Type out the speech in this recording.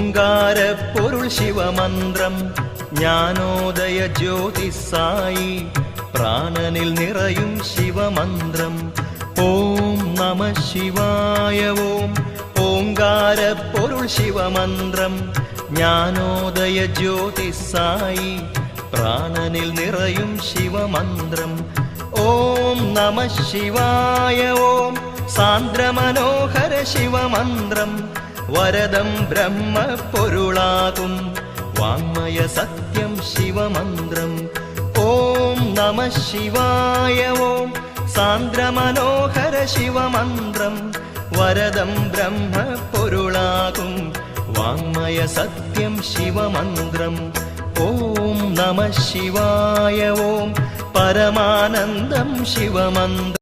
ഓങ്കാരപ്പൊരുൾ ശിവമന്ത്രം ജ്ഞാനോദയ ജ്യോതിസായി പ്രാണനിൽ നിറയും ശിവമന്ത്രം. ഓം നമ ശിവായ ഓം. ഓങ്കാരപ്പൊരുൾ ശിവമന്ത്രം ജ്ഞാനോദയ ജ്യോതിസായി പ്രാണനിൽ നിറയും ശിവമന്ത്രം. ഓം നമ ശിവായ ഓം. സാന്ദ്രമനോഹര ശിവമന്ത്രം വരദം ബ്രഹ്മ പൊരുളാകും വാങ്മയ സത്യം ശിവമന്ത്രം. ഓം നമ ശിവായ ഓം. സാന്ദ്രമനോഹര ശിവമന്ത്രം വരദം ബ്രഹ്മ പൊരുളാകും വാങ്മയ സത്യം ശിവമന്ത്രം. ഓം നമ ശിവായ ഓം. പരമാനന്ദം ശിവമന്ത്രം.